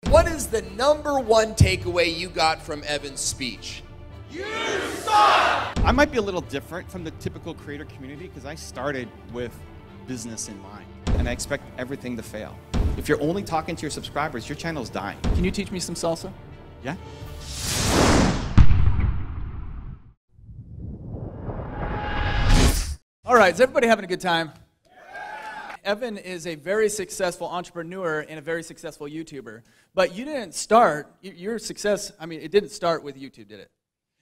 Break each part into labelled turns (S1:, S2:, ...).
S1: What is the #1 takeaway you got from Evan's speech?
S2: You suck! I might be a little different from the typical creator community because I started with business in mind, and I expect everything to fail. If you're only talking to your subscribers, your channel's dying.
S3: Can you teach me some salsa?
S2: Yeah.
S3: All right, is everybody having a good time? Evan is a very successful entrepreneur and a very successful YouTuber. But you didn't start, your success, it didn't start with YouTube, did it?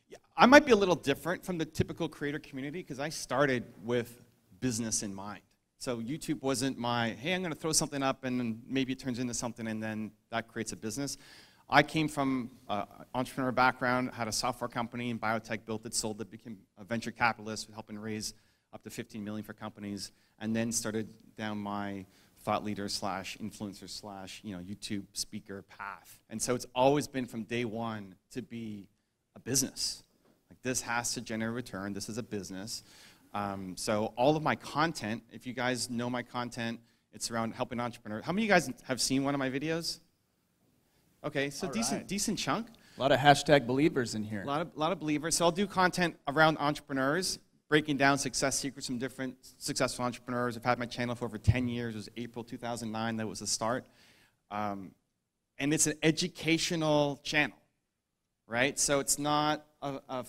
S2: Yeah, I might be a little different from the typical creator community because I started with business in mind. So YouTube wasn't my, hey, I'm going to throw something up and maybe it turns into something and then that creates a business. I came from an entrepreneur background, had a software company in biotech, built it, sold it, became a venture capitalist, helping raise up to 15 million for companies, and then started down my thought leader / influencer / YouTube speaker path. And so it's always been from day one to be a business. Like this has to generate return. This is a business. So all of my content, if you guys know my content, it's around helping entrepreneurs. How many of you guys have seen one of my videos? Okay, so decent chunk.
S3: A lot of hashtag believers in here.
S2: A lot of believers. So I'll do content around entrepreneurs, breaking down success secrets from different successful entrepreneurs. I've had my channel for over 10 years. It was April 2009. That was the start. And it's an educational channel, right? So it's not a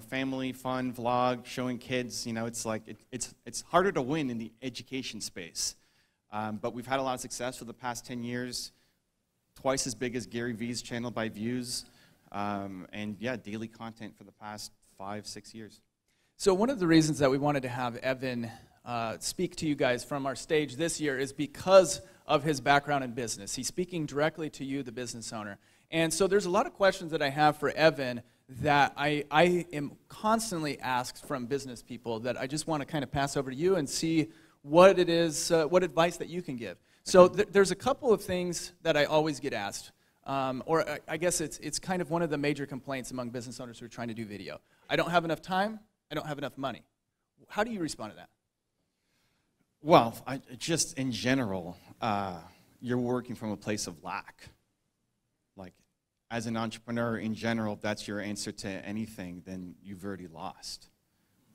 S2: family fun vlog showing kids. It's like it's harder to win in the education space. But we've had a lot of success for the past 10 years. Twice as big as Gary Vee's channel by views. And yeah, daily content for the past 5-6 years.
S3: So one of the reasons that we wanted to have Evan speak to you guys from our stage this year is because of his background in business. He's speaking directly to you, the business owner. And so there's a lot of questions that I have for Evan that I am constantly asked from business people that I just want to kind of pass over to you and see what it is, what advice that you can give. So there's a couple of things that I always get asked, or I guess it's kind of one of the major complaints among business owners who are trying to do video. I don't have enough time. I don't have enough money. How do you respond to that?
S2: Well, just in general, you're working from a place of lack. Like, as an entrepreneur in general, if that's your answer to anything, then you've already lost,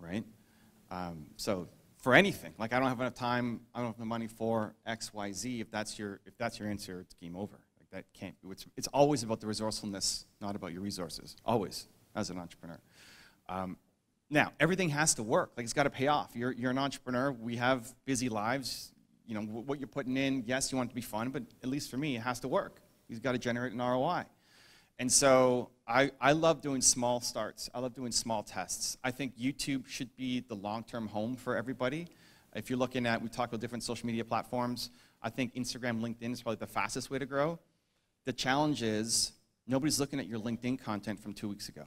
S2: right? So for anything, like I don't have enough time, I don't have the money for X, Y, Z. If that's your answer, it's game over. Like that can't. It's always about the resourcefulness, not about your resources. Always, as an entrepreneur. Now, everything has to work. Like, it's got to pay off. You're an entrepreneur. We have busy lives. What you're putting in, yes, you want it to be fun, but at least for me, it has to work. You've got to generate an ROI. And so I love doing small starts. I love doing small tests. I think YouTube should be the long-term home for everybody. If you're looking at, we talk about different social media platforms, I think Instagram, LinkedIn is probably the fastest way to grow. The challenge is nobody's looking at your LinkedIn content from 2 weeks ago.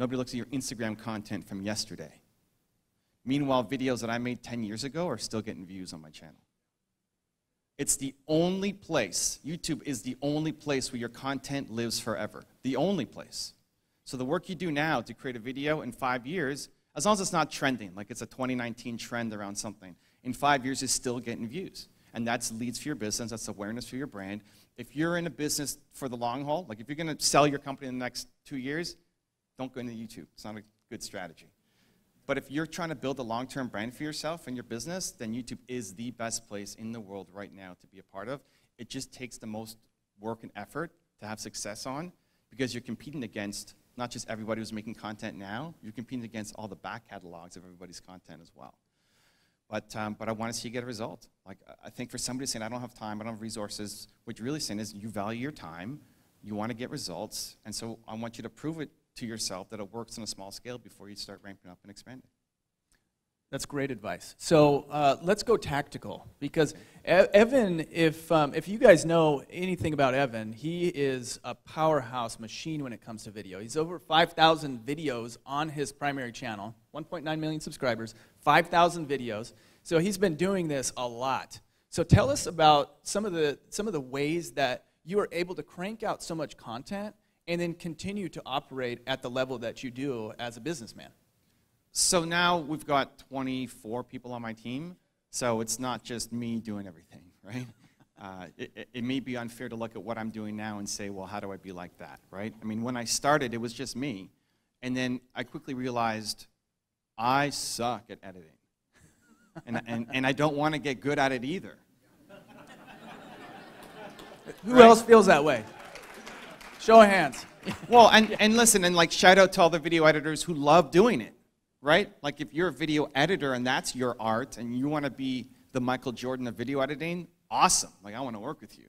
S2: Nobody looks at your Instagram content from yesterday. Meanwhile, videos that I made 10 years ago are still getting views on my channel. It's the only place, YouTube is the only place where your content lives forever. The only place. So the work you do now to create a video in 5 years, as long as it's not trending, like it's a 2019 trend around something, in 5 years it's still getting views. And that's leads for your business, that's awareness for your brand. If you're in a business for the long haul, like if you're going to sell your company in the next 2 years, don't go into YouTube. It's not a good strategy. But if you're trying to build a long-term brand for yourself and your business, then YouTube is the best place in the world right now to be a part of. It just takes the most work and effort to have success on because you're competing against not just everybody who's making content now, you're competing against all the back catalogs of everybody's content as well. But I want to see you get a result. Like, I think for somebody saying, I don't have time, I don't have resources, what you're really saying is you value your time, you want to get results, and so I want you to prove it to yourself that it works on a small scale before you start ramping up and expanding.
S3: That's great advice. So let's go tactical, because Evan, if you guys know anything about Evan, he is a powerhouse machine when it comes to video. He's over 5,000 videos on his primary channel, 1.9 million subscribers, 5,000 videos. So he's been doing this a lot. So tell us about some of the ways that you are able to crank out so much content and then continue to operate at the level that you do as a businessman.
S2: So now we've got 24 people on my team, so it's not just me doing everything, right? It may be unfair to look at what I'm doing now and say, well, how do I be like that, right? I mean, when I started, it was just me. And then I quickly realized I suck at editing. And I don't want to get good at it either.
S3: Who else feels that way? Show of hands.
S2: Well, and listen, and like shout out to all the video editors who love doing it, right? Like if you're a video editor and that's your art and you want to be the Michael Jordan of video editing, awesome. Like I want to work with you.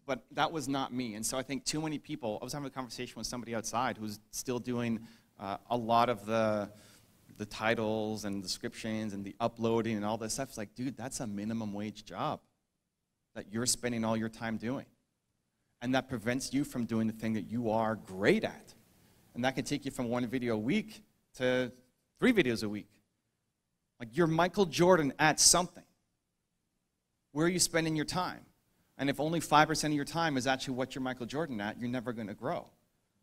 S2: But that was not me. And so I think too many people, I was having a conversation with somebody outside who's still doing a lot of the titles and descriptions and the uploading and all this stuff. It's like, dude, that's a minimum wage job that you're spending all your time doing. And that prevents you from doing the thing that you are great at. And that can take you from 1 video a week to 3 videos a week. Like you're Michael Jordan at something. Where are you spending your time? And if only 5% of your time is actually what you're Michael Jordan at, you're never going to grow.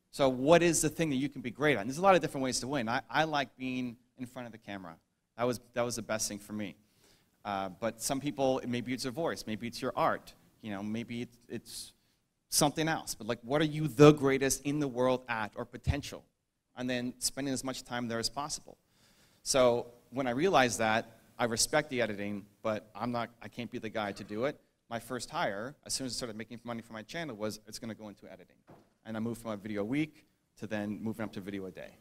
S2: So what is the thing that you can be great at? And there's a lot of different ways to win. I like being in front of the camera. That was the best thing for me. But some people, maybe it's your voice, maybe it's your art, you know, maybe it's something else. But like, what are you the greatest in the world at, or potential? And then spending as much time there as possible. So when I realized that, I respect the editing, but I can't be the guy to do it. My first hire, as soon as I started making money for my channel, was it's going to go into editing. And I moved from a video a week to then moving up to a video a day.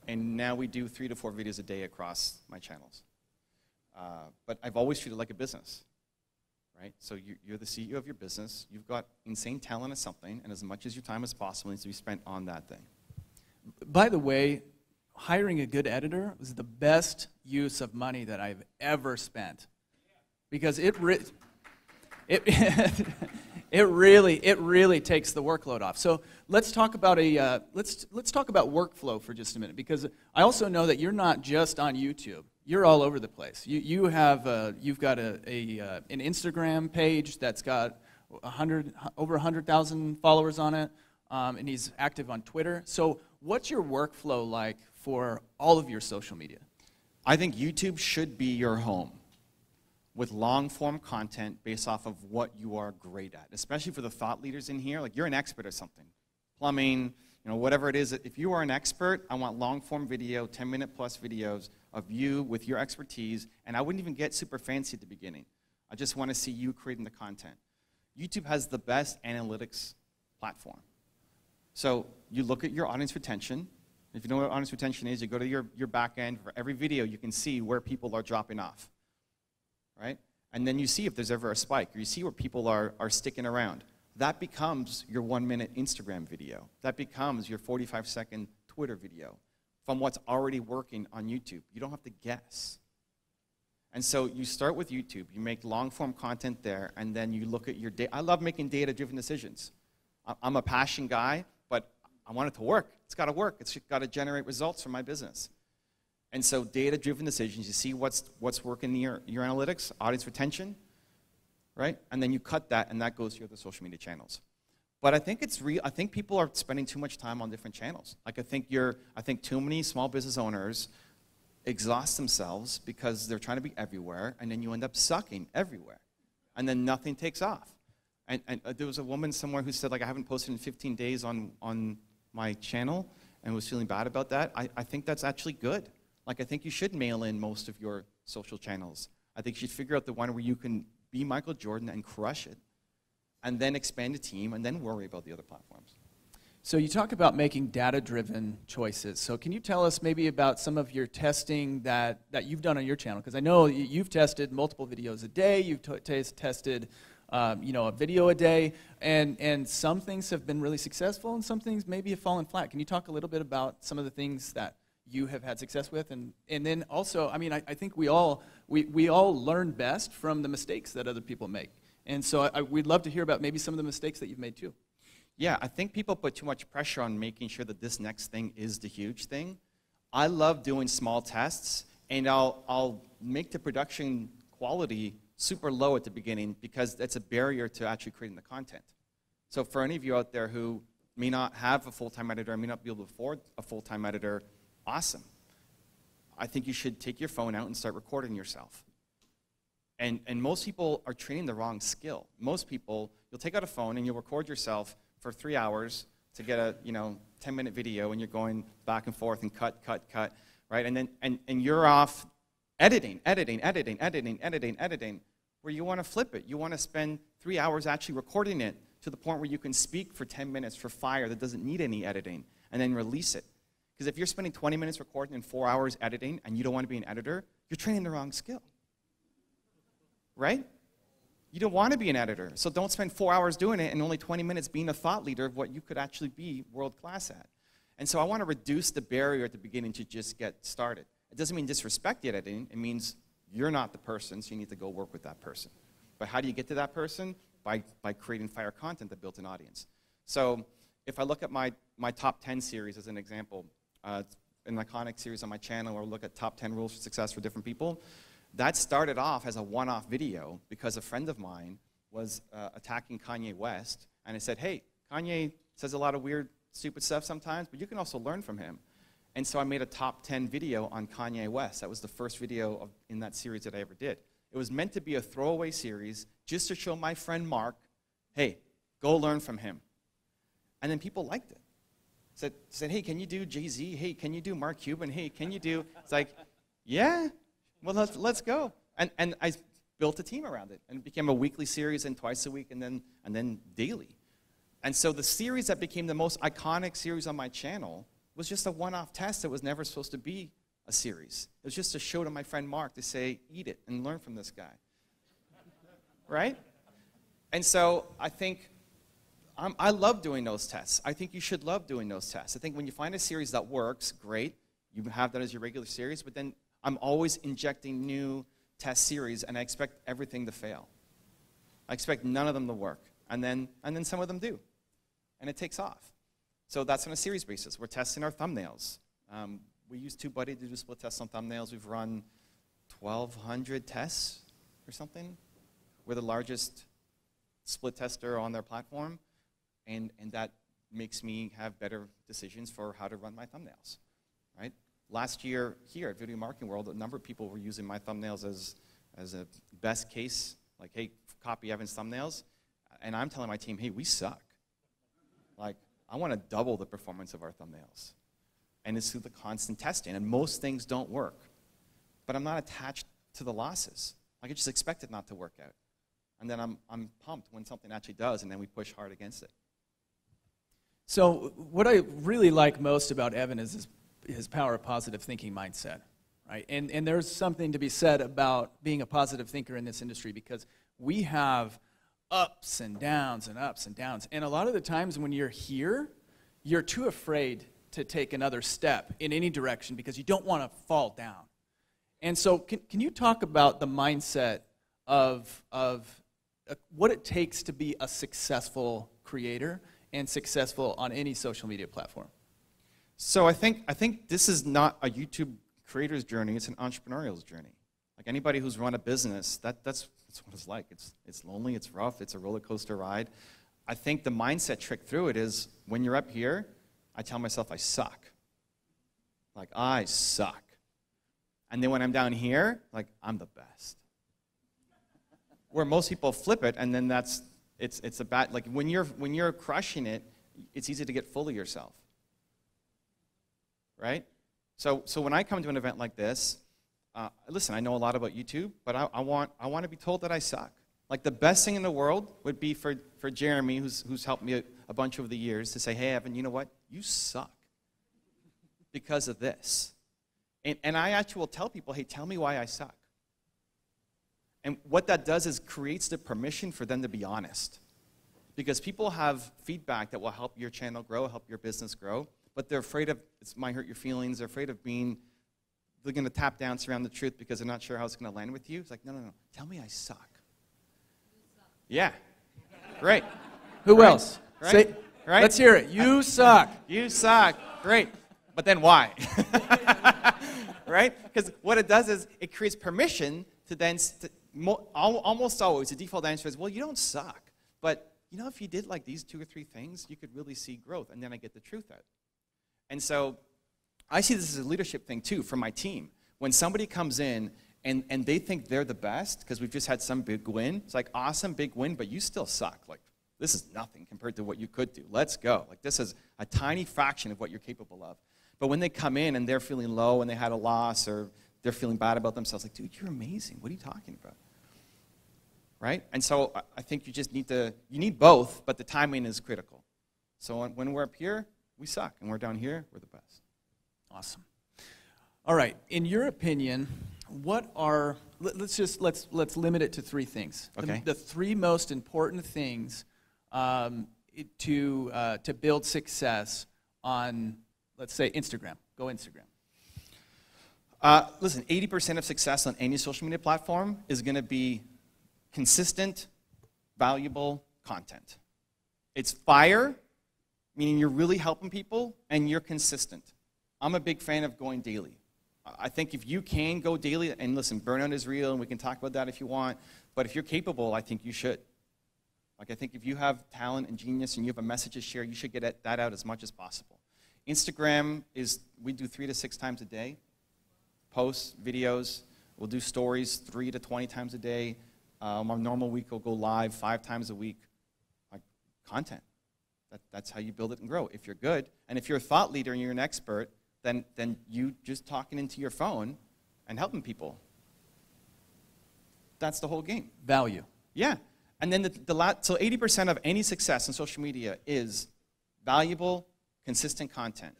S2: And now we do 3 to 4 videos a day across my channels. But I've always treated it like a business, right? So you're the CEO of your business. You've got insane talent at something, and as much as your time as possible needs to be spent on that thing.
S3: By the way, hiring a good editor was the best use of money that I've ever spent, because it really takes the workload off. So let's talk about let's talk about workflow for just a minute, because I also know that you're not just on YouTube. You're all over the place. You've got an Instagram page that's got over 100,000 followers on it, and he's active on Twitter. So what's your workflow like for all of your social media?
S2: I think YouTube should be your home with long-form content based off of what you are great at, especially for the thought leaders in here. Like, you're an expert at something. Plumbing, you know, whatever it is. If you are an expert, I want long-form video, 10-minute plus videos of you with your expertise, and I wouldn't even get super fancy at the beginning. I just want to see you creating the content. YouTube has the best analytics platform. So you look at your audience retention. If you know what audience retention is, you go to your back end. For every video, you can see where people are dropping off, right? And then you see if there's ever a spike, or you see where people are sticking around. That becomes your 1-minute Instagram video. That becomes your 45-second Twitter video from what's already working on YouTube. You don't have to guess. And so you start with YouTube. You make long-form content there, and then you look at your data. I love making data-driven decisions. I'm a passion guy, but I want it to work. It's got to work. It's got to generate results for my business. And so data-driven decisions, you see what's working in your analytics, audience retention, right? And then you cut that, and that goes to your other social media channels. But I think I think people are spending too much time on different channels. Like, I think too many small business owners exhaust themselves because they're trying to be everywhere, and then you end up sucking everywhere, and then nothing takes off. And there was a woman somewhere who said, like, I haven't posted in 15 days on my channel, and was feeling bad about that. I think that's actually good. Like, I think you should mail in most of your social channels. I think you should figure out the one where you can be Michael Jordan and crush it, and then expand a team, and then worry about the other platforms.
S3: So you talk about making data-driven choices. So can you tell us maybe about some of your testing that you've done on your channel? Because I know you've tested multiple videos a day. You've tested a video a day, and some things have been really successful, and some things maybe have fallen flat. Can you talk a little bit about some of the things that you have had success with, and then also, I mean, I think we all learn best from the mistakes that other people make, and so we'd love to hear about maybe some of the mistakes that you've made too.
S2: Yeah, I think people put too much pressure on making sure that this next thing is the huge thing. I love doing small tests, and I'll make the production quality super low at the beginning because that's a barrier to actually creating the content. So for any of you out there who may not have a full-time editor, or may not be able to afford a full-time editor, awesome. I think you should take your phone out and start recording yourself. And most people are training the wrong skill. Most people, you'll take out a phone and you'll record yourself for 3 hours to get a 10-minute video, and you're going back and forth and cut, right? And then and you're off editing, where you want to flip it. You want to spend 3 hours actually recording it to the point where you can speak for 10 minutes for fire that doesn't need any editing, and then release it. Because if you're spending 20 minutes recording and 4 hours editing and you don't want to be an editor, you're training the wrong skill. Right? You don't want to be an editor, so don't spend 4 hours doing it and only 20 minutes being a thought leader of what you could actually be world-class at. And so I want to reduce the barrier at the beginning to just get started. It doesn't mean disrespect the editing. It means you're not the person, so you need to go work with that person. But how do you get to that person? By creating fire content that builds an audience. So if I look at my top 10 series as an example, an iconic series on my channel where I look at top 10 rules for success for different people, that started off as a one-off video because a friend of mine was attacking Kanye West, and I said, hey, Kanye says a lot of weird, stupid stuff sometimes, but you can also learn from him. And so I made a top 10 video on Kanye West. That was the first video in that series that I ever did. It was meant to be a throwaway series just to show my friend Mark, hey, go learn from him. And then people liked it. Said, hey, can you do Jay-Z? Hey, can you do Mark Cuban? Hey, can you do? It's like, yeah. Well, let's go. And I built a team around it, and it became a weekly series and twice a week and then daily. And so the series that became the most iconic series on my channel was just a one-off test that was never supposed to be a series. It was just a show to my friend Mark to say, eat it and learn from this guy. Right? And so I think I love doing those tests. I think you should love doing those tests. I think when you find a series that works, great. You have that as your regular series, but then I'm always injecting new test series, and I expect everything to fail. I expect none of them to work, and then some of them do, and it takes off. So that's on a series basis. We're testing our thumbnails. We use TubeBuddy to do split tests on thumbnails. We've run 1,200 tests or something. We're the largest split tester on their platform, and that makes me have better decisions for how to run my thumbnails, right? Last year here at Video Marketing World, a number of people were using my thumbnails as a best case, like, hey, copy Evan's thumbnails. And I'm telling my team, hey, we suck. Like, I want to double the performance of our thumbnails. And it's through the constant testing. And most things don't work. But I'm not attached to the losses. I just expect it not to work out. And then I'm pumped when something actually does, and then we push hard against it.
S3: So what I really like most about Evan is his power of positive thinking mindset, right? And there's something to be said about being a positive thinker in this industry, because we have ups and downs and ups and downs. And a lot of the times when you're here, you're too afraid to take another step in any direction because you don't want to fall down. And so can you talk about the mindset of what it takes to be a successful creator and successful on any social media platform?
S2: So I think this is not a YouTube creator's journey, it's an entrepreneurial's journey. Like anybody who's run a business, that's what it's like. It's lonely, it's rough, it's a roller coaster ride. I think the mindset trick through it is when you're up here, I tell myself I suck. Like, I suck. And then when I'm down here, like, I'm the best. Where most people flip it, and then it's a bad, like when you're crushing it, it's easy to get full of yourself. Right? So when I come to an event like this, listen, I know a lot about YouTube, but I want to be told that I suck. Like the best thing in the world would be for Jeremy, who's helped me a bunch over the years, to say, hey, Evan, you know what? You suck because of this. And I actually will tell people, hey, tell me why I suck. And what that does is creates the permission for them to be honest. Because people have feedback that will help your channel grow, help your business grow, but they're afraid of, it might hurt your feelings, they're afraid of they're going to tap dance around the truth because they're not sure how it's going to land with you. It's like, no, tell me I suck. Yeah, great.
S3: Who else?
S2: Right?
S3: Say,
S2: right?
S3: Let's hear it. You suck.
S2: You suck. Great. But then why? Right? Because what it does is it creates permission to then, almost always, the default answer is, well, you don't suck. But, you know, if you did like these 2 or 3 things, you could really see growth. And then I get the truth out. And so I see this as a leadership thing, too, for my team. When somebody comes in and they think they're the best because we've just had some big win. It's like, awesome, big win, but you still suck. Like, this is nothing compared to what you could do. Let's go. Like, this is a tiny fraction of what you're capable of. But when they come in and they're feeling low and they had a loss or they're feeling bad about themselves, like, dude, you're amazing. What are you talking about? Right? And so I think you just need you need both, but the timing is critical. So when we're up here, we suck. And we're down here, we're the best.
S3: Awesome. All right. In your opinion, what are, let's limit it to three things.
S2: Okay.
S3: The three most important things to build success on, let's say, Instagram. Go Instagram.
S2: Listen, 80% of success on any social media platform is going to be consistent, valuable content. It's fire, meaning you're really helping people, and you're consistent. I'm a big fan of going daily. I think if you can go daily, and listen, burnout is real, and we can talk about that if you want, but if you're capable, I think you should. Like, I think if you have talent and genius and you have a message to share, you should get that out as much as possible. Instagram we do 3 to 6 times a day. Posts, videos, we'll do stories 3 to 20 times a day. Our normal week will go live 5 times a week. Like, content. That's how you build it and grow. If you're good, and if you're a thought leader and you're an expert, then you just talking into your phone and helping people. That's the whole game.
S3: Value.
S2: Yeah. And then so 80% of any success in social media is valuable, consistent content,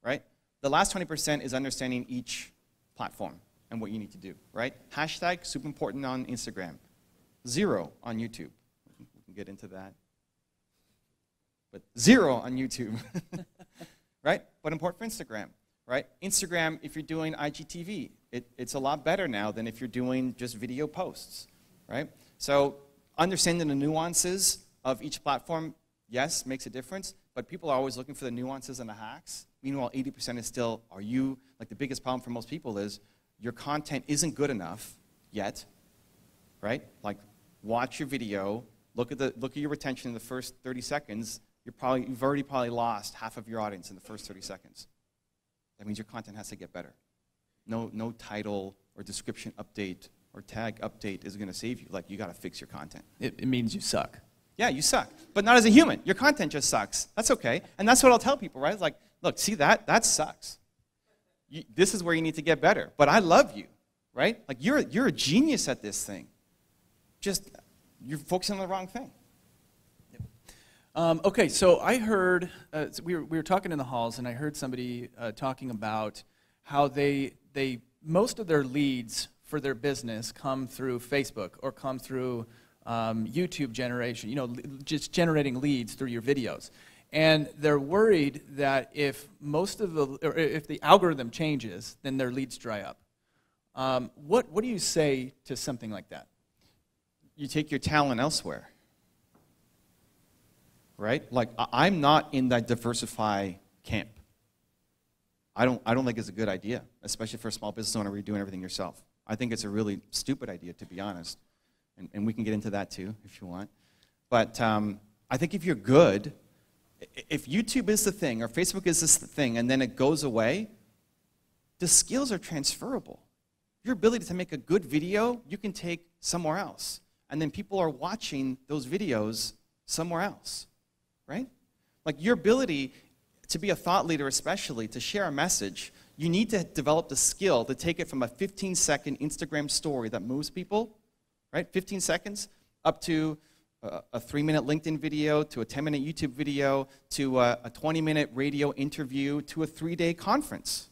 S2: right? The last 20% is understanding each platform and what you need to do, right? Hashtag, super important on Instagram. 0 on YouTube. We can get into that. But 0 on YouTube, right? But important for Instagram, right? Instagram, if you're doing IGTV, it's a lot better now than if you're doing just video posts, right? So understanding the nuances of each platform, yes, makes a difference, but people are always looking for the nuances and the hacks. Meanwhile, 80% is still, like the biggest problem for most people is your content isn't good enough yet, right? Like, watch your video, look at your retention in the first 30 seconds, you've already probably lost half of your audience in the first 30 seconds. That means your content has to get better. No title or description update or tag update is going to save you. Like, you got to fix your content.
S3: It means you suck.
S2: Yeah, you suck. But not as a human. Your content just sucks. That's okay. And that's what I'll tell people, right? It's like, look, see that? That sucks. This is where you need to get better. But I love you, right? Like, you're a genius at this thing. Just, you're focusing on the wrong thing.
S3: Okay, so I heard, we were talking in the halls, and I heard somebody talking about how most of their leads for their business come through Facebook or come through YouTube generation, just generating leads through your videos. And they're worried that if if the algorithm changes, then their leads dry up. What do you say to something like that?
S2: You take your talent elsewhere. Right? Like, I'm not in that diversify camp. I don't think it's a good idea, especially for a small business owner where you're doing everything yourself. I think it's a really stupid idea, to be honest. And we can get into that too, if you want. But I think if you're good, if YouTube is the thing or Facebook is this thing and then it goes away, the skills are transferable. Your ability to make a good video, you can take somewhere else. And then people are watching those videos somewhere else. Right? Like, your ability to be a thought leader, especially, to share a message, you need to develop the skill to take it from a 15-second Instagram story that moves people, right? 15 seconds, up to a 3-minute LinkedIn video, to a 10-minute YouTube video, to a 20-minute radio interview, to a 3-day conference.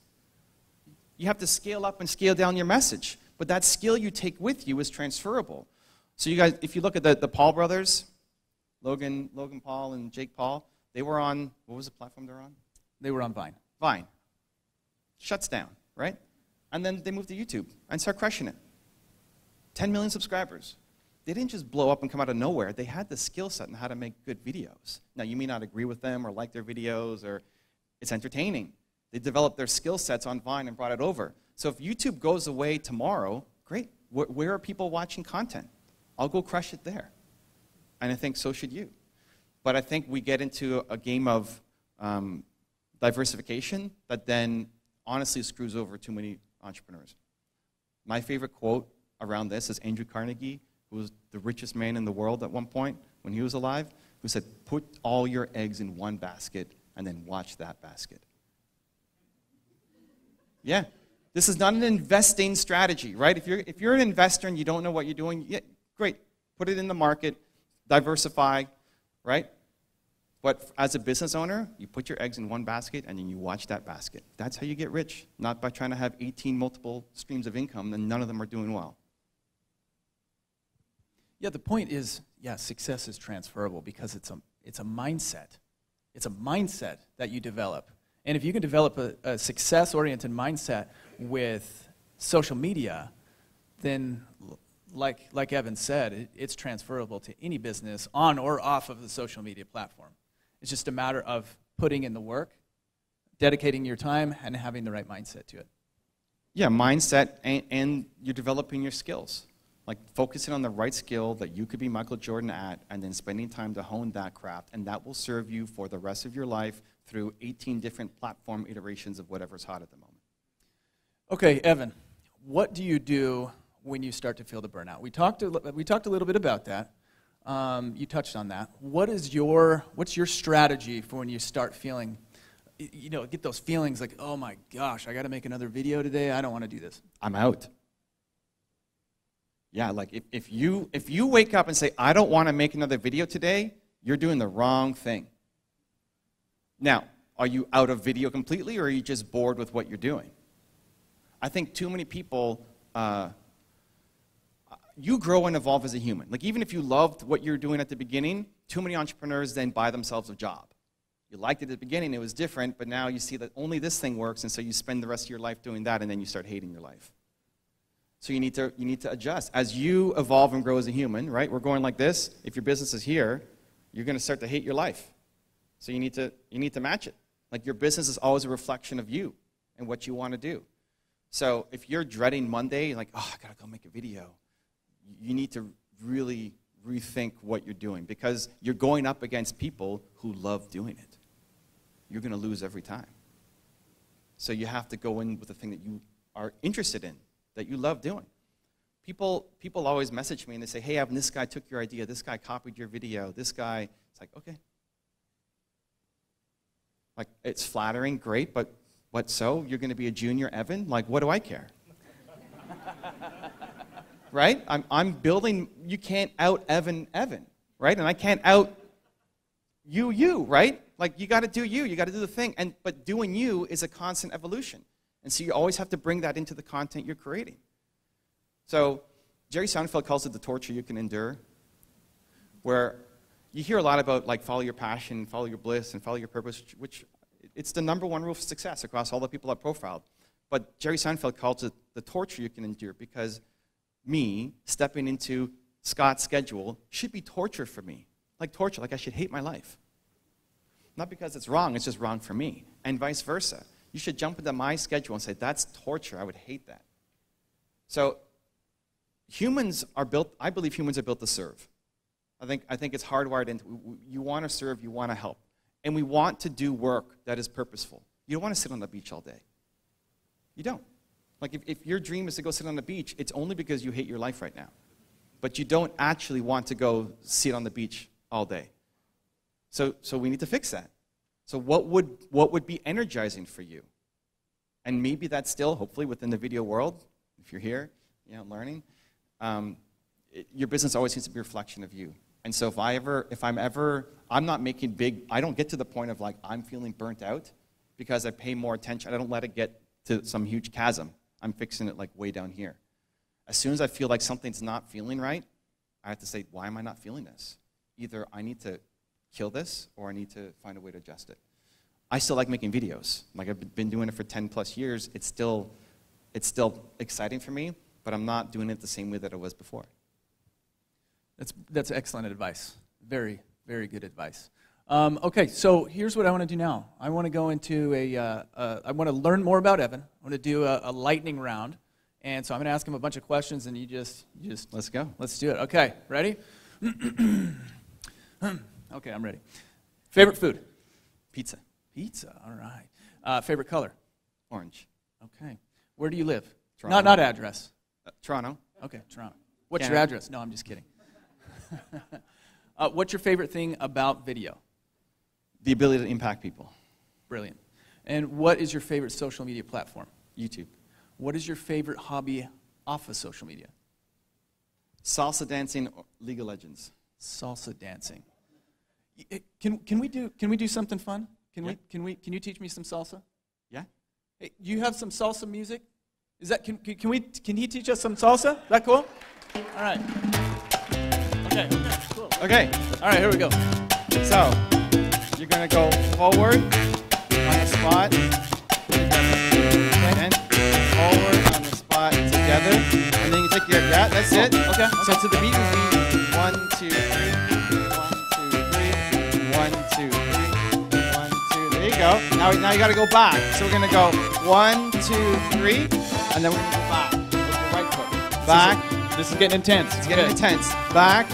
S2: You have to scale up and scale down your message. But that skill you take with you is transferable. So you guys, if you look at the Paul brothers, Logan Paul and Jake Paul, they were on, what was the platform they're on?
S3: They were on Vine.
S2: Vine. Shuts down, right? And then they moved to YouTube and start crushing it. 10 million subscribers. They didn't just blow up and come out of nowhere. They had the skill set on how to make good videos. Now, you may not agree with them or like their videos, or it's entertaining. They developed their skill sets on Vine and brought it over. So if YouTube goes away tomorrow, great. Where are people watching content? I'll go crush it there. And I think so should you. But I think we get into a game of diversification that then honestly screws over too many entrepreneurs. My favorite quote around this is Andrew Carnegie, who was the richest man in the world at one point when he was alive, who said, put all your eggs in one basket and then watch that basket. Yeah. This is not an investing strategy, right? If you're an investor and you don't know what you're doing, yeah, great. Put it in the market, diversify, right? But as a business owner, you put your eggs in one basket and then you watch that basket. That's how you get rich, not by trying to have 18 multiple streams of income and none of them are doing well.
S3: Yeah, the point is, yeah, success is transferable because it's a mindset. It's a mindset that you develop. And if you can develop a success-oriented mindset with social media, then like Evan said, it's transferable to any business on or off of the social media platform. It's just a matter of putting in the work, dedicating your time, and having the right mindset to it.
S2: Yeah, mindset, and you're developing your skills. Like focusing on the right skill that you could be Michael Jordan at, and then spending time to hone that craft, and that will serve you for the rest of your life through 18 different platform iterations of whatever's hot at the moment.
S3: Okay, Evan, what do you do when you start to feel the burnout? We talked a little bit about that. You touched on that. What's your strategy for when you start feeling, get those feelings like, oh my gosh, I got to make another video today. I don't want to do this.
S2: I'm out. Yeah, like if you wake up and say, I don't want to make another video today, you're doing the wrong thing. Now, are you out of video completely, or are you just bored with what you're doing? I think too many people, you grow and evolve as a human. Like even if you loved what you're doing at the beginning, too many entrepreneurs then buy themselves a job. You liked it at the beginning, it was different, but now you see that only this thing works, and so you spend the rest of your life doing that, and then you start hating your life. So you need to adjust. As you evolve and grow as a human, right? We're going like this. If your business is here, you're going to start to hate your life. So you need to match it. Like your business is always a reflection of you and what you want to do. So if you're dreading Monday, like, oh, I got to go make a video, you need to really rethink what you're doing, because you're going up against people who love doing it. You're going to lose every time. So you have to go in with the thing that you are interested in, that you love doing. People always message me and they say, hey, Evan, this guy took your idea, this guy copied your video, this guy, it's like, okay. Like, it's flattering, great, but what so? You're going to be a junior Evan? Like, what do I care? Right? I'm building, you can't out Evan, right? And I can't out you, right? Like, you got to do you got to do the thing. But doing you is a constant evolution. And so you always have to bring that into the content you're creating. So Jerry Seinfeld calls it the torture you can endure, where you hear a lot about, like, follow your passion, follow your bliss, and follow your purpose, which it's the number one rule for success across all the people I've profiled. But Jerry Seinfeld calls it the torture you can endure, because me stepping into Scott's schedule should be torture for me. Like torture, like I should hate my life. Not because it's wrong, it's just wrong for me. And vice versa. You should jump into my schedule and say, that's torture, I would hate that. So humans are built, I believe humans are built to serve. I think it's hardwired into, you want to serve, you want to help. And we want to do work that is purposeful. You don't want to sit on the beach all day. You don't. Like if your dream is to go sit on the beach, it's only because you hate your life right now. But you don't actually want to go sit on the beach all day. So we need to fix that. So what would be energizing for you? And maybe that's still, hopefully, within the video world, if you're here, learning, your business always needs to be a reflection of you. And so I'm not making big, I don't get to the point of like, I'm feeling burnt out because I pay more attention. I don't let it get to some huge chasm. I'm fixing it like way down here. As soon as I feel like something's not feeling right, I have to say, why am I not feeling this? Either I need to kill this or I need to find a way to adjust it. I still like making videos. Like I've been doing it for 10 plus years. It's still exciting for me, but I'm not doing it the same way that it was before.
S3: That's excellent advice. Very, very good advice. Okay, so here's what I want to do now. I want to go into I want to learn more about Evan. I want to do a lightning round. And so I'm going to ask him a bunch of questions, and you just
S2: let's go.
S3: Let's do it. Okay, ready? Okay, I'm ready. Favorite food?
S2: Pizza.
S3: Pizza, all right. Favorite color?
S2: Orange.
S3: Okay. Where do you live?
S2: Toronto.
S3: Not address.
S2: Toronto.
S3: Okay, Toronto. What's
S2: Canada.
S3: your address? No, I'm just kidding. What's your favorite thing about video?
S2: The ability to impact people.
S3: Brilliant. And what is your favorite social media platform?
S2: YouTube.
S3: What is your favorite hobby off of social media?
S2: Salsa dancing, League of Legends.
S3: Salsa dancing. Can we do something fun? Can you teach me some salsa?
S2: Yeah?
S3: Hey, you have some salsa music? Is that can he teach us some salsa? Is that cool? All right. Okay, cool.
S2: Okay.
S3: All right, here we go.
S2: So, you're going to go forward on the spot, and forward on the spot together, and then you take your, yeah, that's it.
S3: Okay.
S2: So to the beat would be 1, 2, 3, 1, 2, 3, 1, 2, 3, 1, 2, there you go. Now you got to go back. So we're going to go 1, 2, 3, and then we're going to go back with your right foot. Back.
S3: This is getting intense.
S2: It's getting intense. Back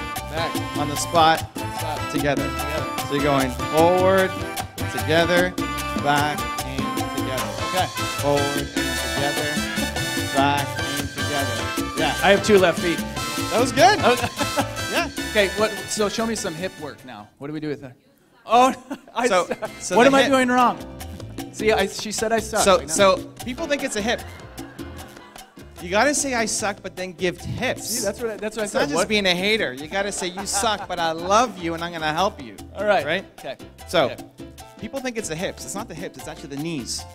S2: on the spot, together. So you're going forward, together, back, and together.
S3: Okay.
S2: Forward and together, back and together. Yeah.
S3: I have 2 left feet.
S2: That was good. Yeah.
S3: Okay, so show me some hip work now. What do we do with that? Oh,
S2: So
S3: what
S2: the
S3: am I
S2: hip-
S3: doing wrong? See, she said I suck.
S2: So people think it's a hip. You gotta say I suck, but then give tips.
S3: See, that's what I
S2: It's
S3: said.
S2: not just being a hater. You gotta say you suck, but I love you and I'm gonna help you.
S3: All right.
S2: Right?
S3: Okay.
S2: So,
S3: Okay.
S2: people think it's the hips. It's not the hips. It's actually the knees.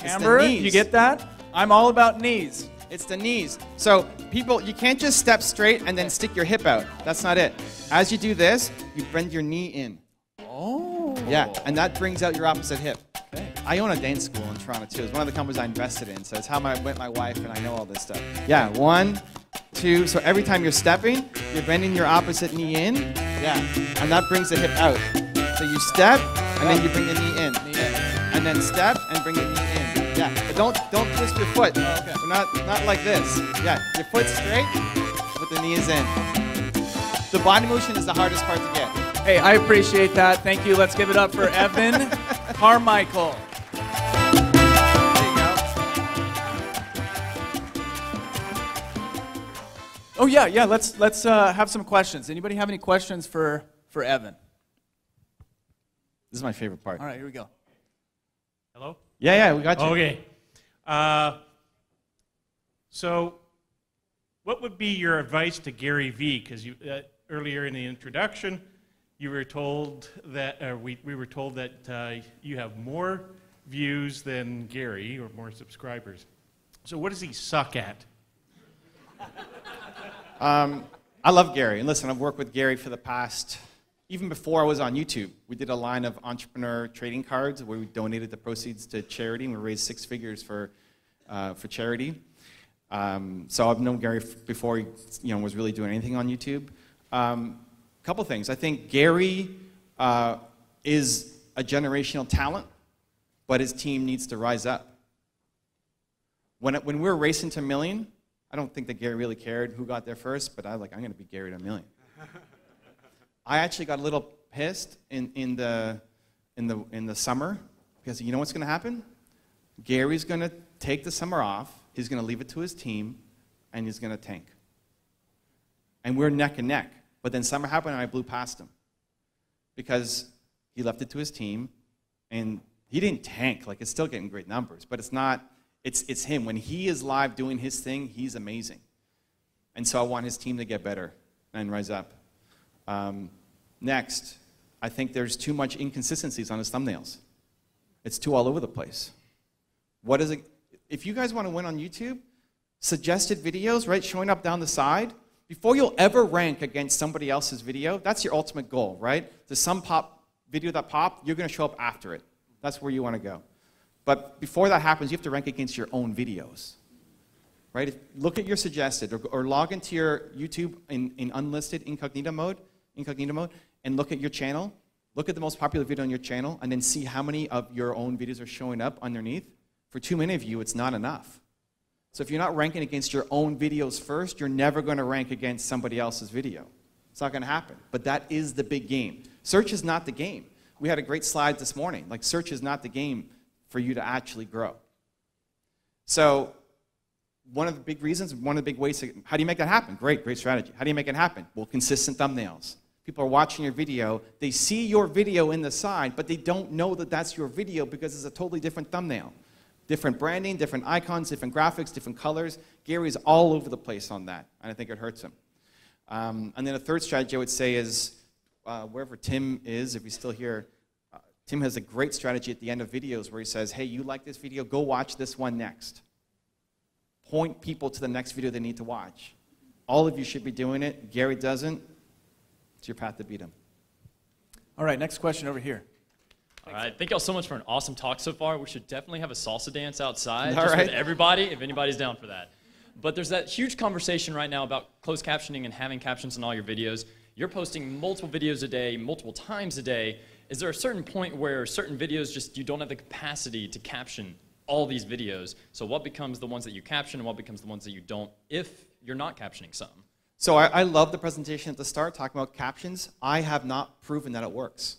S3: Amber,
S2: knees.
S3: you get that? I'm all about knees.
S2: It's the knees. So people, you can't just step straight and then stick your hip out. That's not it. As you do this, you bend your knee in.
S3: Oh.
S2: Yeah, and that brings out your opposite hip.
S3: Okay.
S2: I own a dance school in Toronto too. It's one of the companies I invested in. So it's how I met my wife and I know all this stuff. Yeah, 1, 2. So every time you're stepping, you're bending your opposite knee in. Yeah, and that brings the hip out. So you step and then you bring the knee in.
S3: Knee in.
S2: And then step and bring the knee in. Yeah, but don't twist your foot.
S3: Oh, okay.
S2: Not like this. Yeah, your foot's straight, but the knee is in. The body motion is the hardest part to get.
S3: Hey, I appreciate that. Thank you. Let's give it up for Evan Carmichael.
S2: There you go.
S3: Oh yeah. Let's have some questions. Anybody have any questions for Evan?
S2: This is my favorite part.
S3: All right, here we go.
S4: Hello?
S2: Yeah, we got you.
S4: Okay. So, what would be your advice to Gary Vee? Because you earlier in the introduction, you were told that we were told that you have more views than Gary, or more subscribers. So, what does he suck at?
S2: I love Gary. And listen, I've worked with Gary for the past, even before I was on YouTube. We did a line of entrepreneur trading cards where we donated the proceeds to charity, and we raised 6 figures for charity. So I've known Gary before he was really doing anything on YouTube. Couple things. I think Gary is a generational talent, but his team needs to rise up. When we were racing to $1 million, I don't think that Gary really cared who got there first, but I'm going to be Gary to $1 million. I actually got a little pissed in the summer because you know what's going to happen? Gary's going to take the summer off. He's going to leave it to his team, and he's going to tank. And we're neck and neck. But then summer happened, and I blew past him because he left it to his team, and he didn't tank. Like, it's still getting great numbers, but it's not. It's him. When he is live doing his thing, he's amazing. And so I want his team to get better and rise up. Next, I think there's too much inconsistencies on his thumbnails. It's too all over the place. What is it? If you guys want to win on YouTube, suggested videos, right, showing up down the side, before you'll ever rank against somebody else's video, that's your ultimate goal, right? There's some video that popped, you're going to show up after it. That's where you want to go. But before that happens, you have to rank against your own videos, right? Look at your suggested, or log into your YouTube in unlisted incognito mode, and look at your channel. Look at the most popular video on your channel, and then see how many of your own videos are showing up underneath. For too many of you, it's not enough. So if you're not ranking against your own videos first, you're never going to rank against somebody else's video. It's not going to happen. But that is the big game. Search is not the game. We had a great slide this morning. Like, search is not the game for you to actually grow. So one of the big reasons, one of the big ways, how do you make that happen? Great strategy. How do you make it happen? Well, consistent thumbnails. People are watching your video, they see your video in the side, but they don't know that that's your video because it's a totally different thumbnail. Different branding, different icons, different graphics, different colors. Gary's all over the place on that, and I think it hurts him. And then a third strategy I would say is, wherever Tim is, if he's still here, Tim has a great strategy at the end of videos where he says, hey, you like this video? Go watch this one next. Point people to the next video they need to watch. All of you should be doing it. Gary doesn't. It's your path to beat him.
S3: All right, next question over here.
S5: All right, thank y'all so much for an awesome talk so far. We should definitely have a salsa dance outside
S2: All
S5: just
S2: right.
S5: with everybody, if anybody's down for that. But there's that huge conversation right now about closed captioning and having captions in all your videos. You're posting multiple videos a day, multiple times a day. Is there a certain point where certain videos just, you don't have the capacity to caption all these videos? So what becomes the ones that you caption and what becomes the ones that you don't if you're not captioning some?
S2: So I love the presentation at the start talking about captions. I have not proven that it works.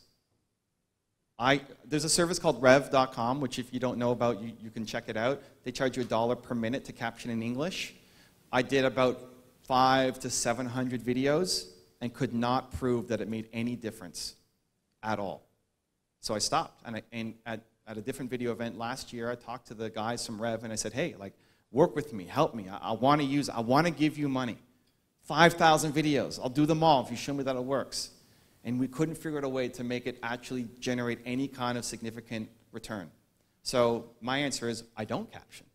S2: There's a service called rev.com, which if you don't know about, you can check it out. They charge you $1 per minute to caption in English. I did about 500 to 700 videos and could not prove that it made any difference at all. So I stopped. And at a different video event last year, I talked to the guys from Rev and I said, hey, like, work with me, help me. I want to give you money. 5,000 videos. I'll do them all if you show me that it works. And we couldn't figure out a way to make it actually generate any kind of significant return. So my answer is I don't caption.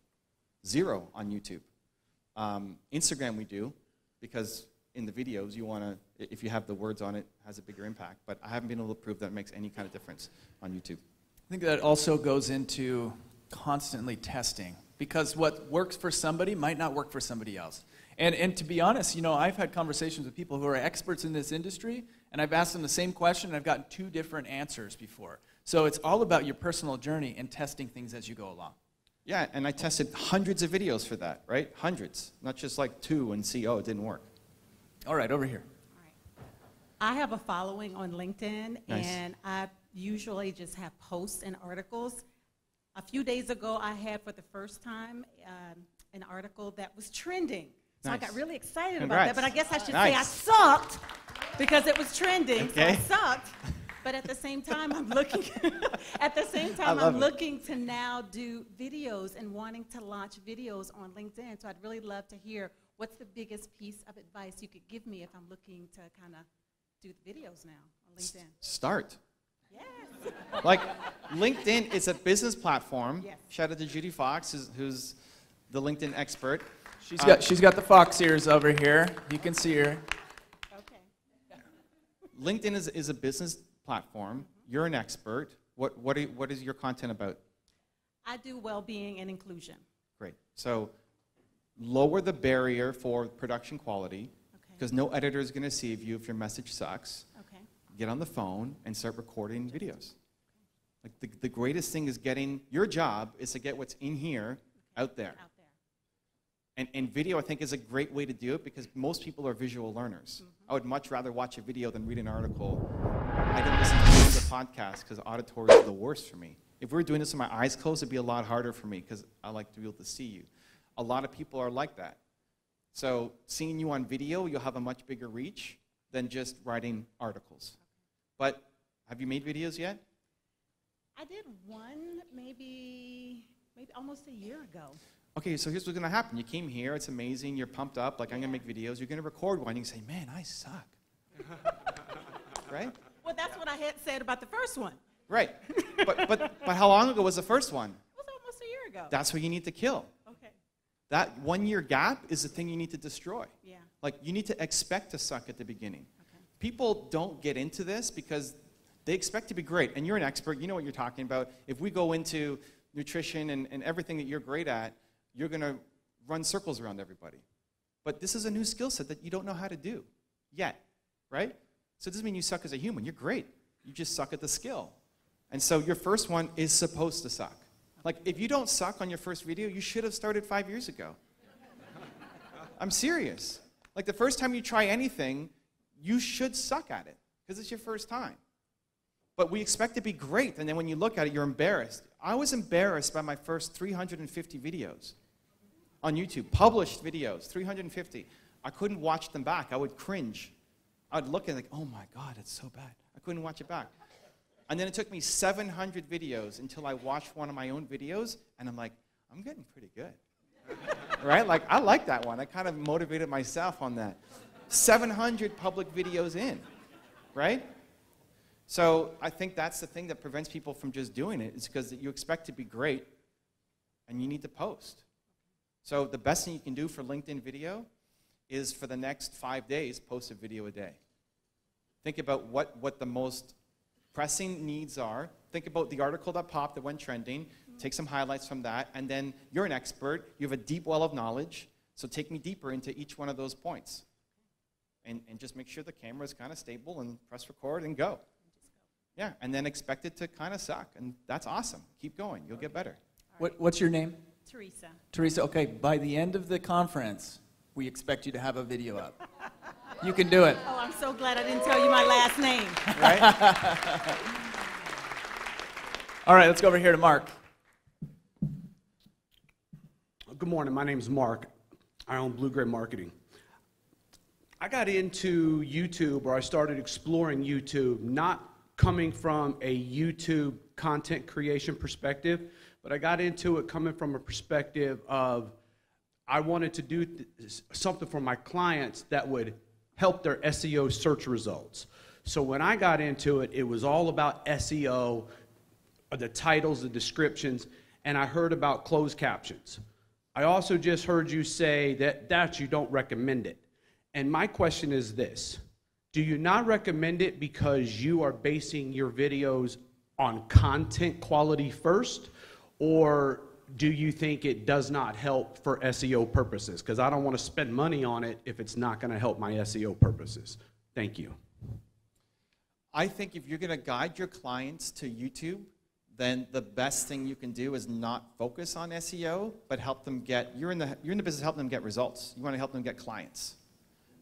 S2: 0 on YouTube. Instagram we do, because in the videos you want to, if you have the words on it, it has a bigger impact. But I haven't been able to prove that it makes any kind of difference on YouTube.
S3: I think that also goes into constantly testing, because what works for somebody might not work for somebody else. And to be honest, you know, I've had conversations with people who are experts in this industry, and I've asked them the same question, and I've gotten 2 different answers before. So it's all about your personal journey and testing things as you go along.
S2: Yeah, and I tested hundreds of videos for that, right? Hundreds, not just like 2 and see, oh, it didn't work.
S3: All right, over here.
S6: All right. I have a following on LinkedIn,
S2: Nice.
S6: and I usually just have posts and articles. A few days ago, I had for the first time an article that was trending. So
S2: Nice.
S6: I got really excited
S2: Congrats.
S6: about that, but I guess I should
S2: Nice.
S6: say I sucked because it was trending,
S2: Okay.
S6: so I sucked. But at the same time, I'm looking. At the same time,
S2: love
S6: I'm
S2: it.
S6: looking to now do videos and wanting to launch videos on LinkedIn. So I'd really love to hear what's the biggest piece of advice you could give me if I'm looking to kind of do the videos now on LinkedIn.
S2: Start.
S6: Yes.
S2: Like, LinkedIn is a business platform.
S6: Yes.
S2: Shout out to Judy Fox, who's the LinkedIn expert.
S3: She's got the fox ears over here. You can see her.
S6: Okay.
S2: LinkedIn is a business platform. You're an expert. What is your content about?
S6: I do well-being and inclusion.
S2: Great. So lower the barrier for production quality,
S6: Okay.
S2: because no editor is going to see you if your message sucks.
S6: Okay.
S2: Get on the phone and start recording videos. Like the greatest thing is your job is to get what's in here out there.
S6: Out there.
S2: And video, I think, is a great way to do it because most people are visual learners.
S6: Mm-hmm.
S2: I would much rather watch a video than read an article. I don't listen to the podcast because auditory is the worst for me. If we were doing this with my eyes closed, it'd be a lot harder for me because I like to be able to see you. A lot of people are like that. So seeing you on video, you'll have a much bigger reach than just writing articles. But have you made videos yet?
S6: I did one maybe almost a year ago.
S2: Okay, so here's what's going to happen. You came here, it's amazing, you're pumped up, like I'm going to make videos. You're going to record one, you can say, man, I suck. Right?
S6: Well, that's what I had said about the first one.
S2: Right. But how long ago was the first one?
S6: It was almost a year ago.
S2: That's what you need to kill.
S6: Okay.
S2: That 1 year gap is the thing you need to destroy.
S6: Yeah.
S2: Like, you need to expect to suck at the beginning.
S6: Okay.
S2: People don't get into this because they expect to be great. And you're an expert, you know what you're talking about. If we go into nutrition and everything that you're great at, you're going to run circles around everybody. But this is a new skill set that you don't know how to do yet, right? So it doesn't mean you suck as a human. You're great. You just suck at the skill. And so your first one is supposed to suck. Like, if you don't suck on your first video, you should have started 5 years ago. I'm serious. Like, the first time you try anything, you should suck at it because it's your first time. But we expect to be great, and then when you look at it, you're embarrassed. I was embarrassed by my first 350 videos. on YouTube, published videos, 350. I couldn't watch them back. I would cringe. I'd look at it like, oh my God, it's so bad. I couldn't watch it back. And then it took me 700 videos until I watched one of my own videos, and I'm like, I'm getting pretty good. Right? Like, I like that one. I kind of motivated myself on that. 700 public videos in, right? So I think that's the thing that prevents people from just doing it, is because you expect to be great, and you need to post. So the best thing you can do for LinkedIn video is for the next 5 days, post a video a day. Think about what the most pressing needs are. Think about the article that popped, that went trending. Take some highlights from that, and then you're an expert. You have a deep well of knowledge, so take me deeper into each one of those points. And just make sure the camera is kind of stable, and press record and go. Yeah, and then expect it to kind of suck, and that's awesome. Keep going. You'll get better.
S3: What's your name?
S6: Teresa.
S3: Teresa, okay, by the end of the conference, we expect you to have a video up. You can do it.
S6: Oh, I'm so glad I didn't tell you my last name.
S2: Right?
S3: All right, let's go over here to Mark.
S7: Good morning. My name is Mark. I own Blue Gray Marketing. I got into YouTube, or I started exploring YouTube, not coming from a YouTube content creation perspective, but I got into it coming from a perspective of I wanted to do something for my clients that would help their SEO search results. So when I got into it, it was all about SEO, the titles, the descriptions, and I heard about closed captions. I also just heard you say that you don't recommend it. And my question is this: do you not recommend it because you are basing your videos on content quality first, or do you think it does not help for SEO purposes? Because I don't want to spend money on it if it's not going to help my SEO purposes. Thank you.
S2: I think if you're going to guide your clients to YouTube, then the best thing you can do is not focus on SEO, but help them get, you're in the business of helping them get results. You want to help them get clients.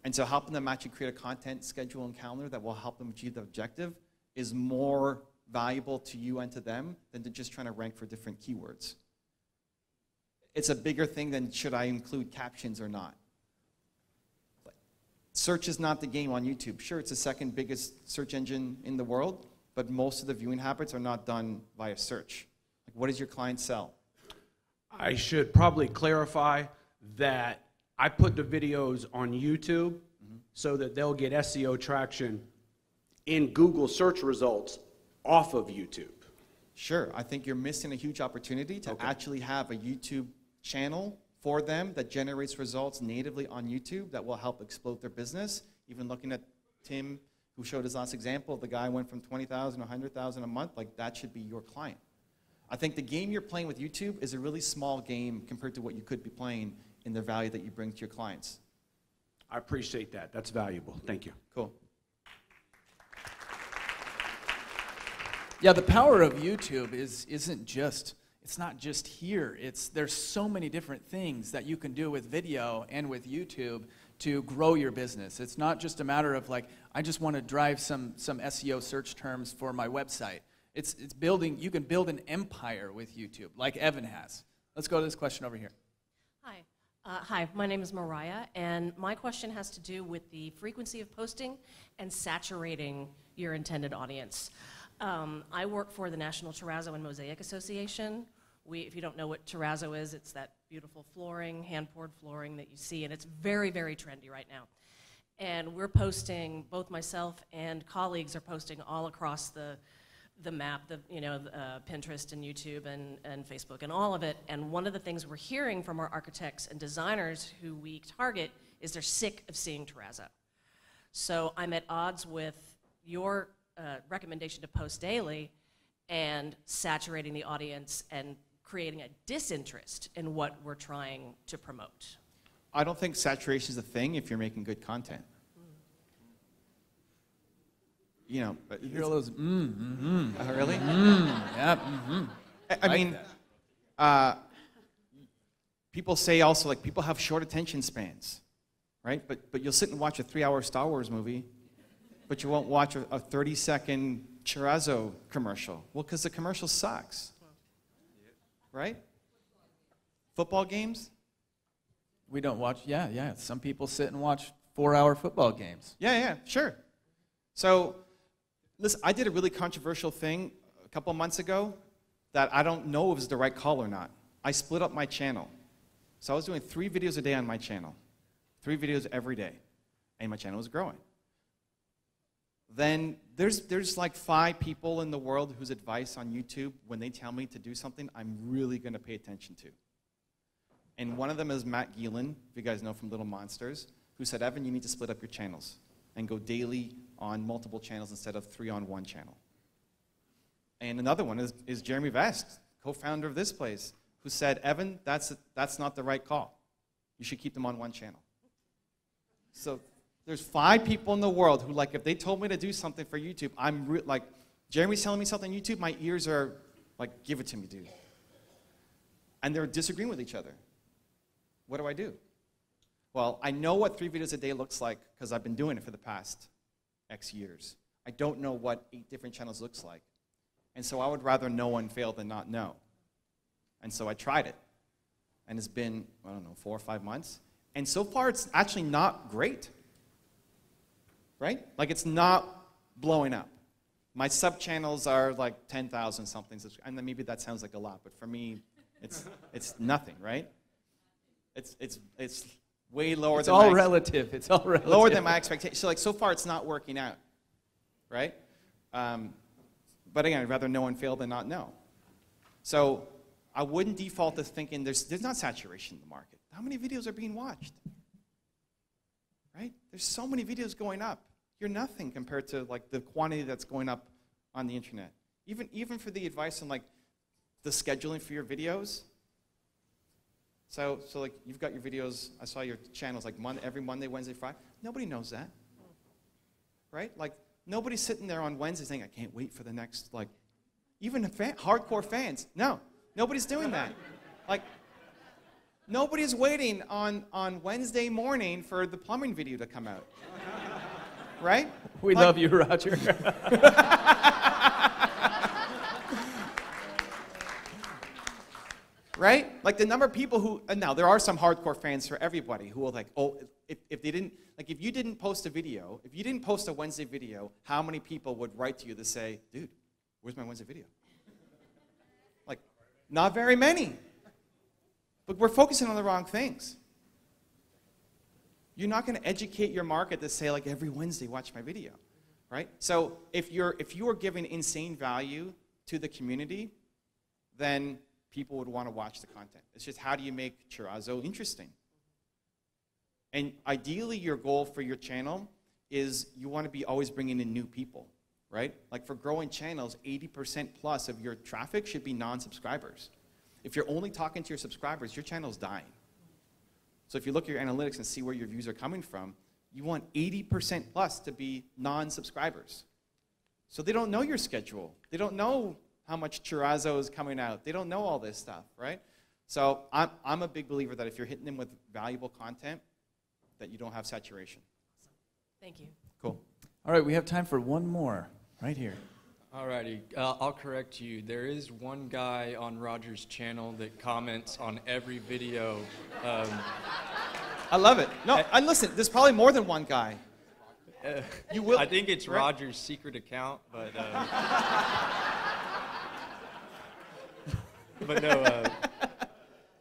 S2: And so helping them actually create a content schedule and calendar that will help them achieve the objective is more valuable to you and to them than to just trying to rank for different keywords. It's a bigger thing than should I include captions or not. Search is not the game on YouTube. Sure, it's the second biggest search engine in the world, but most of the viewing habits are not done via search. Like, what does your client sell?
S7: I should probably clarify that I put the videos on YouTube so that they'll get SEO traction in Google search results off of YouTube.
S2: Sure, I think you're missing a huge opportunity to actually have a YouTube channel for them that generates results natively on YouTube that will help explode their business. Even looking at Tim, who showed his last example, the guy went from 20,000 to 100,000 a month, like that should be your client. I think the game you're playing with YouTube is a really small game compared to what you could be playing in the value that you bring to your clients.
S7: I appreciate that. That's valuable. Thank you.
S2: Cool.
S3: Yeah, the power of YouTube it's not just here. There's so many different things that you can do with video and with YouTube to grow your business. It's not just a matter of like, I just want to drive some SEO search terms for my website. It's building, you can build an empire with YouTube like Evan has. Let's go to this question over here.
S8: Hi. Hi, my name is Mariah, and my question has to do with the frequency of posting and saturating your intended audience. I work for the National Terrazzo and Mosaic Association. If you don't know what terrazzo is, it's that beautiful flooring, hand-poured flooring that you see, and it's very, very trendy right now. And we're posting, both myself and colleagues are posting all across the map, Pinterest and YouTube and Facebook and all of it. And one of the things we're hearing from our architects and designers who we target is they're sick of seeing terrazzo. So I'm at odds with your recommendation to post daily and saturating the audience and creating a disinterest in what we're trying to promote.
S2: I don't think saturation is a thing if you're making good content. You know, but
S3: You hear all those
S2: really?
S3: yeah,
S2: I mean, people say also, like, people have short attention spans, right? But you'll sit and watch a 3-hour Star Wars movie, but you won't watch a 30-second Chorizo commercial. Well, because the commercial sucks, right? Football games,
S3: We don't watch, yeah. Some people sit and watch 4-hour football games.
S2: Yeah, sure. So, listen, I did a really controversial thing a couple months ago that I don't know if it's the right call or not. I split up my channel. So I was doing 3 videos a day on my channel. 3 videos every day. And my channel was growing. Then there's like 5 people in the world whose advice on YouTube, when they tell me to do something, I'm really going to pay attention to. And one of them is Matt Geelan, if you guys know from Little Monsters, who said, Evan, you need to split up your channels and go daily on multiple channels instead of 3 on 1 channel. And another one is Jeremy Vest, co-founder of this place, who said, Evan, that's not the right call. You should keep them on 1 channel. So there's 5 people in the world who, like, if they told me to do something for YouTube, like, Jeremy's telling me something on YouTube, my ears are like, give it to me, dude. And they're disagreeing with each other. What do I do? Well, I know what 3 videos a day looks like because I've been doing it for the past X years. I don't know what 8 different channels looks like. And so I would rather know and fail than not know. And so I tried it. And it's been, I don't know, 4 or 5 months. And so far, it's actually not great. Right? Like, it's not blowing up. My sub-channels are like 10,000 something. And then maybe that sounds like a lot. But for me, it's nothing, right? It's way lower
S3: It's
S2: than
S3: all relative. It's all relative.
S2: lower than my expectation. So, like, so far, it's not working out. Right? But again, I'd rather know and fail than not know. So I wouldn't default to thinking there's not saturation in the market. How many videos are being watched? Right? There's so many videos going up. You're nothing compared to, like, the quantity that's going up on the internet. Even for the advice on, like, the scheduling for your videos. So like, you've got your videos. I saw your channels like every Monday, Wednesday, Friday. Nobody knows that. Right? Like, nobody's sitting there on Wednesday saying, I can't wait for the next, like, even hardcore fans. No, nobody's doing that. Like, nobody's waiting on Wednesday morning for the plumbing video to come out. Right?
S3: We love you, Roger.
S2: Right? Like, the number of people who, and now there are some hardcore fans for everybody who will, like, oh, if they didn't, like, if you didn't post a video, if you didn't post a Wednesday video, how many people would write to you to say, dude, where's my Wednesday video? Like, not very many. But we're focusing on the wrong things. You're not going to educate your market to say, like, every Wednesday, watch my video. Right? So if you are giving insane value to the community, then people would want to watch the content. It's just, how do you make Chirazo interesting? And ideally, your goal for your channel is you want to be always bringing in new people, right? Like, for growing channels, 80% plus of your traffic should be non-subscribers. If you're only talking to your subscribers, your channel's dying. So if you look at your analytics and see where your views are coming from, you want 80% plus to be non-subscribers. So they don't know your schedule. They don't know how much chorizo is coming out. They don't know all this stuff, right? So I'm a big believer that if you're hitting them with valuable content, that you don't have saturation.
S8: Thank you.
S2: Cool.
S3: All right, we have time for one more right here.
S9: Alrighty, I'll correct you. There is one guy on Roger's channel that comments on every video.
S2: I love it. No, and listen, there's probably more than one guy. You will.
S9: I think it's
S2: right?
S9: Roger's secret account, but but no.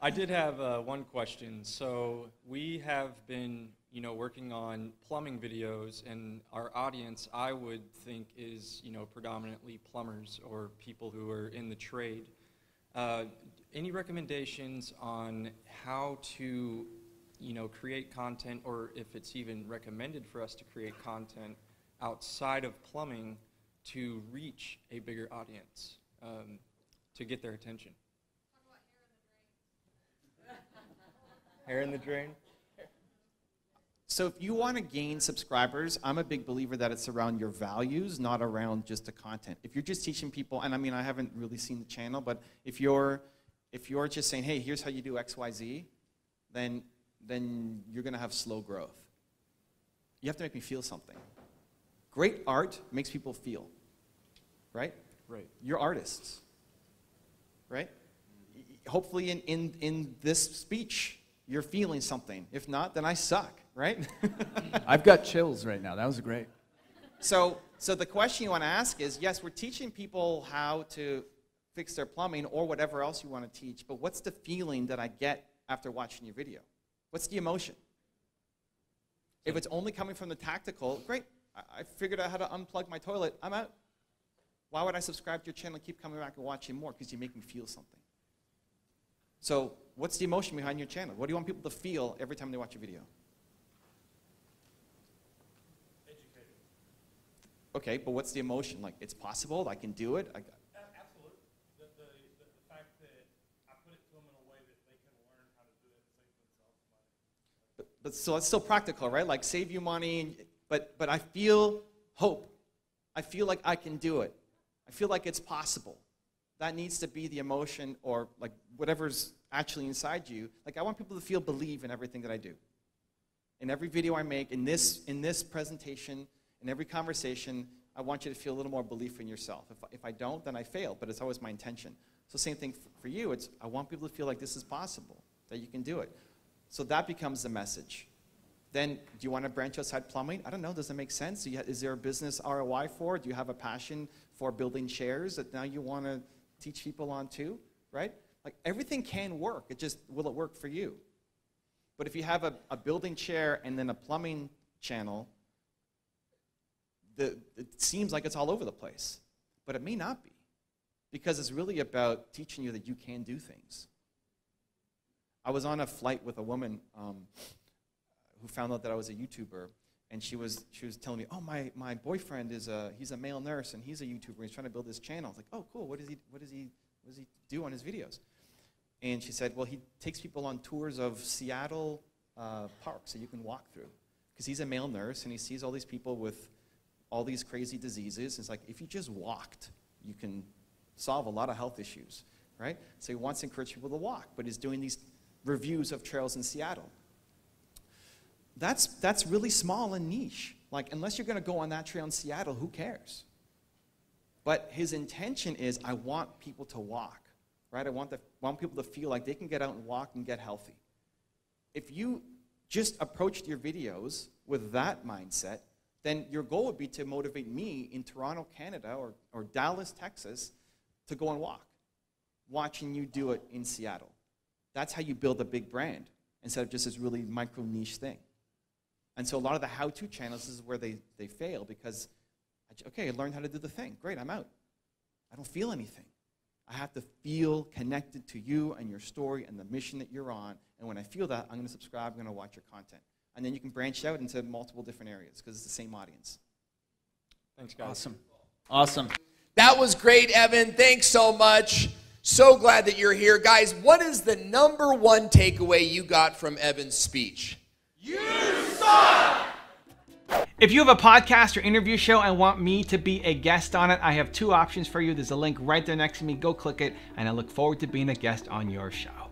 S9: I did have one question. So we have been, working on plumbing videos, and our audience, I would think, is, predominantly plumbers or people who are in the trade. Any recommendations on how to, create content, or if it's even recommended for us to create content outside of plumbing to reach a bigger audience, to get their attention? Hair in the drain?
S2: So if you want to gain subscribers, I'm a big believer that it's around your values, not around just the content. If you're just teaching people, and I mean, I haven't really seen the channel, but if you're just saying, hey, here's how you do X, Y, Z, then you're going to have slow growth. You have to make me feel something. Great art makes people feel, right?
S9: Right.
S2: You're artists, right? Hopefully in this speech, you're feeling something. If not, then I suck, right?
S3: I've got chills right now. That was great.
S2: So the question you want to ask is, yes, we're teaching people how to fix their plumbing or whatever else you want to teach, but what's the feeling that I get after watching your video? What's the emotion? If it's only coming from the tactical, great. I figured out how to unplug my toilet. I'm out. Why would I subscribe to your channel and keep coming back and watching more? Because you make me feel something. So what's the emotion behind your channel? What do you want people to feel every time they watch a video?
S4: Educated.
S2: Okay, but what's the emotion? Like, it's possible, I can do it?
S4: Absolutely. The fact that I put it to them in a way that they can learn how to do it and save themselves money.
S2: But so it's still practical, right? Like, save you money, but I feel hope. I feel like I can do it. I feel like it's possible. That needs to be the emotion, or like whatever's actually inside you. Like, I want people to feel believe in everything that I do. In every video I make, in this presentation, in every conversation, I want you to feel a little more belief in yourself. If I don't, then I fail, but it's always my intention. So same thing for you. I want people to feel like this is possible, that you can do it. So that becomes the message. Then, do you want to branch outside plumbing? I don't know. Does it make sense? Is there a business ROI for it? Do you have a passion for building chairs that now you want to teach people on too, right? Like, everything can work. It just, will it work for you? But if you have a building chair and then a plumbing channel, it seems like it's all over the place. But it may not be, because it's really about teaching you that you can do things. I was on a flight with a woman who found out that I was a YouTuber, and she was telling me, oh, my boyfriend he's a male nurse, and he's a YouTuber. He's trying to build his channel. I was like, oh, cool. What does he do on his videos? And she said, well, he takes people on tours of Seattle parks that you can walk through, because he's a male nurse, and he sees all these people with all these crazy diseases. It's like, if you just walked, you can solve a lot of health issues, right? So he wants to encourage people to walk, but he's doing these reviews of trails in Seattle. That's really small and niche. Like, unless you're going to go on that trail in Seattle, who cares? But his intention is, I want people to walk, right? I want people to feel like they can get out and walk and get healthy. If you just approached your videos with that mindset, then your goal would be to motivate me in Toronto, Canada, or Dallas, Texas, to go and walk, watching you do it in Seattle. That's how you build a big brand, instead of just this really micro niche thing. And so a lot of the how-to channels, this is where they fail, because, okay, I learned how to do the thing. Great, I'm out. I don't feel anything. I have to feel connected to you and your story and the mission that you're on. And when I feel that, I'm going to subscribe, I'm going to watch your content. And then you can branch out into multiple different areas, because it's the same audience.
S9: Thanks, guys.
S3: Awesome. Awesome.
S1: That was great, Evan. Thanks so much. So glad that you're here. Guys, what is the #1 takeaway you got from Evan's speech?
S10: You suck! If you have a podcast or interview show and want me to be a guest on it, I have 2 options for you. There's a link right there next to me. Go click it, and I look forward to being a guest on your show.